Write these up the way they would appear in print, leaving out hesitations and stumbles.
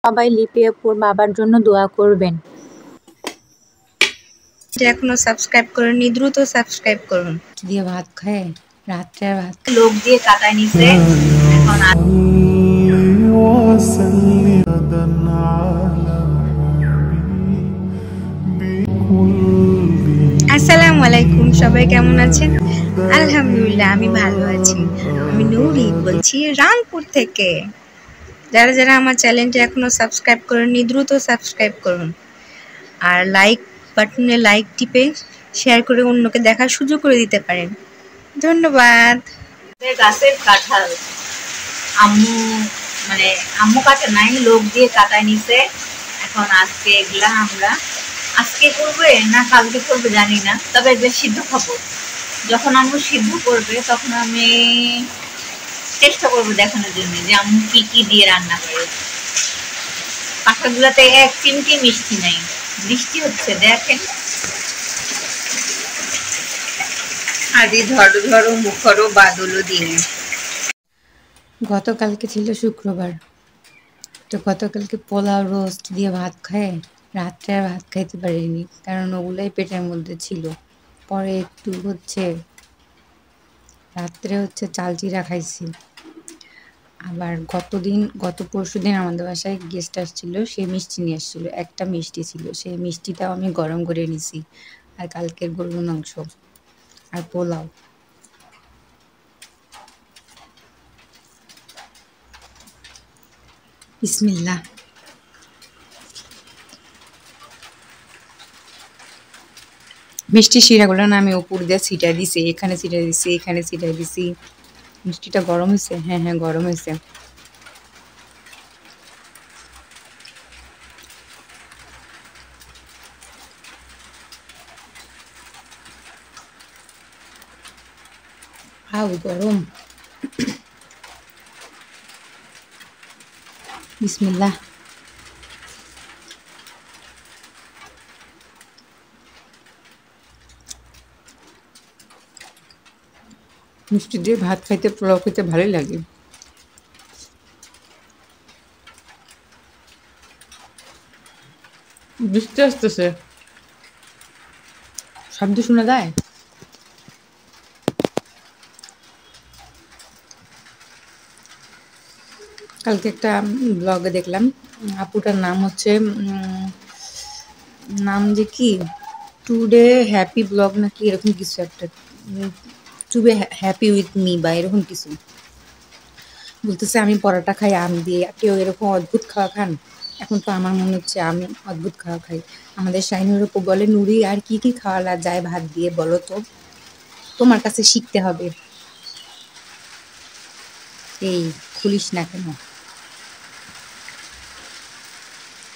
সবাই লিপি আপুর বাবার জন্য দোয়া করবেন। এখনো সাবস্ক্রাইব করেননি দ্রুত সাবস্ক্রাইব করুন। দিয়ে ভাত খায় রাত্রে ভাত লোক দিয়ে কাটায় নিছে এখন আসসালামু আলাইকুম, সবাই কেমন আছেন? আলহামদুলিল্লাহ আমি ভালো আছি। আমি নূরি বলছি রামপুর থেকে। যারা যারা আমার চ্যানেলটি এখনো সাবস্ক্রাইব করেননি দ্রুত সাবস্ক্রাইব করুন আর লাইক বাটনে লাইক টিপে শেয়ার করে অন্যকে দেখার সুযোগ করে দিতে পারেন। ধন্যবাদ। গাছের কাঁঠাল আম্মু কাটে নাই, লোক দিয়ে কাটায় নিছে। এখন আজকে এগুলা আমরা আজকে করবে না কালকে করবে জানি না, তবে এগুলো সিদ্ধ খাবো। যখন আম্মু সিদ্ধ করবে তখন আমি চেষ্টা করবো দেখানোর জন্য যে আম্মু কি কি দিয়ে রান্না করে। কাঁঠালগুলাতে এক চিমটি মিষ্টি নাই। বৃষ্টি হচ্ছে দেখেন, আদি ধরো ধরো মুখরো বাদলও দিন। গতকালকে ছিল শুক্রবার, তো গতকালকে পোলাও রোস্ট দিয়ে ভাত খায় রাত্রে আর ভাত খাইতে পারিনি, কারণ ওগুলাই পেটের মধ্যে ছিল। পরে একটু রাত্রে চাল চিরা খাইছি। আবার গত পরশু দিন আমাদের বাসায় গেস্ট আসছিল, সে মিষ্টি নিয়ে আসছিল, একটা মিষ্টি ছিল, সেই মিষ্টিটাও আমি গরম করে নিছি। আর কালকের গরুর মাংস আর পোলাও। বিসমিল্লাহ। মিষ্টি শিরাগুলো না আমি উপর দিয়ে ছিটাই দিছি, এখানে ছিটাই দিছি, এখানে ছিটাই দিছি। মিষ্টিটা গরম হয়েছে? হ্যাঁ হ্যাঁ গরম হয়েছে। হাউ গরম। বিসমিল্লাহ। মিষ্টি দিয়ে ভাত খাইতে পোলাও খেতে ভালোই লাগে। বৃষ্টি আসতেছে, শব্দ শোনা যায়? কালকে একটা ব্লগে দেখলাম, আপুটার নাম নাম যে কি টুডে হ্যাপি ব্লগ নাকি এরকম কিছু একটা, টুডে হ্যাপি উইথ মি বা এরকম কিছু বলতেছে। আমি পরোটা খাই আম দিয়ে, কেউ এরকম অদ্ভুত খাওয়া খান? এখন তো আমার মনে হচ্ছে আমি অদ্ভুত খাওয়া খাই। আমাদের শাহিনুর আপু বলে, নুরি আর কি কি খাওয়া যায় ভাত দিয়ে বলো তো, তোমার কাছে শিখতে হবে। এই খুলিস না কেন?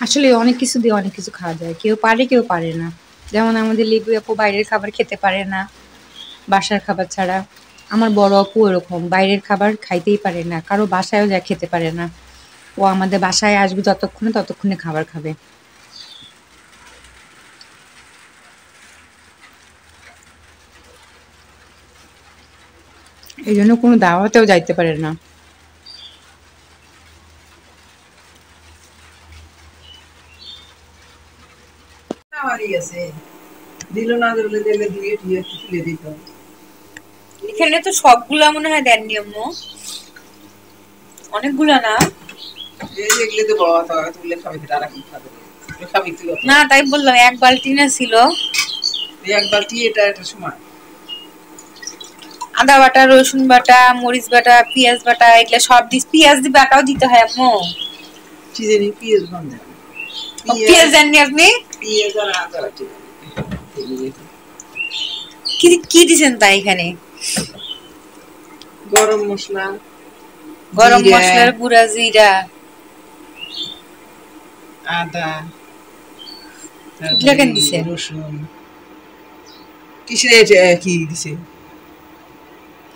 আসলে অনেক কিছু দিয়ে অনেক কিছু খাওয়া যায়, কেউ পারে কেউ পারে না। যেমন আমাদের লিপি আপু বাইরের খাবার খেতে পারে না বাসার খাবার ছাড়া। আমার বড় আপু এরকম বাইরের খাবার খাইতেই পারে না, কারো বাসায়ও যা খেতে পারে না। ও আমাদের বাসায় আসবে ততক্ষণে খাবার খাবে। এই জন্য কোনো দাওয়াতেও যাইতে পারে না। এখানে তো সবগুলা মনে হয় দেননি আম্মু, অনেকগুলা না। না তাই বললাম, এক বালতি না ছিল। এক বালতি এটা সময় আদা বাটা, রসুন বাটা, মরিচ বাটা, পেঁয়াজ বাটা, এগুলা সব দিস। পেঁয়াজ দি বাটাও দিতে হয় আম্মু? পেঁয়াজ দেননি আপনি? কি দিছেন তাই এখানে? গরম মশলার গুঁড়া, জিরা, আদা, কেন দিছেন? রসুন কিসের কি দিছে?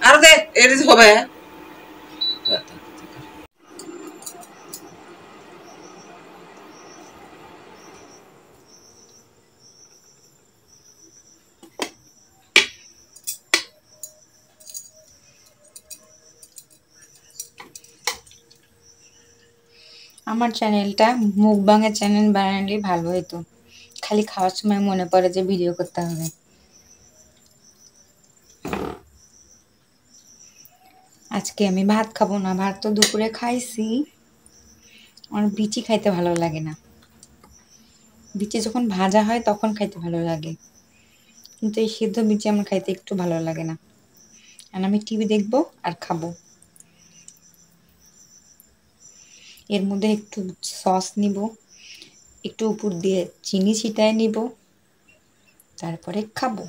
আর দে এর হবে। আমার চ্যানেলটা মুকবাংয়ের চ্যানেল বানালে ভালো হতো। খালি খাওয়ার সময় মনে পড়ে যে ভিডিও করতে হবে। আজকে আমি ভাত খাবো না, ভাত তো দুপুরে খাইছি। আমার বিচি খাইতে ভালো লাগে না। বিচি যখন ভাজা হয় তখন খাইতে ভালো লাগে, কিন্তু এই সিদ্ধ বিচি আমার খাইতে একটু ভালো লাগে না। আর আমি টিভি দেখবো আর খাবো। এর মধ্যে একটু সস নিব, একটু উপর দিয়ে চিনি ছিটায় নিব, তারপরে খাবো।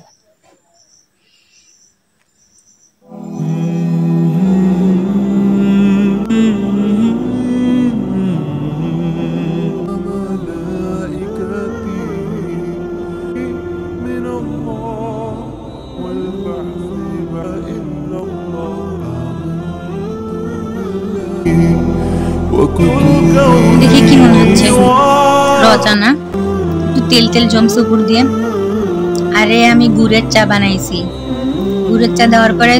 দেখি কি মনে হচ্ছে, রজা না? একটু তেল তেল জমছে উপর দিয়ে। আরে আমি গুড়ের চা বানাইছি। গুড়ের চা দেওয়ার পরে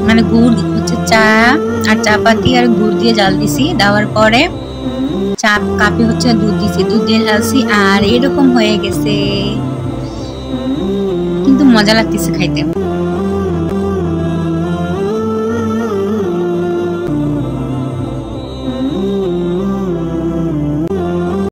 মানে গুড় হচ্ছে চা আর চা পাতি আর গুড় দিয়ে জাল দিছি, দেওয়ার পরে চা কাপে হচ্ছে দুধ দিছি, দুধ দিয়ে ঢালছি আর এরকম হয়ে গেছে, কিন্তু মজা লাগতেছে খাইতে।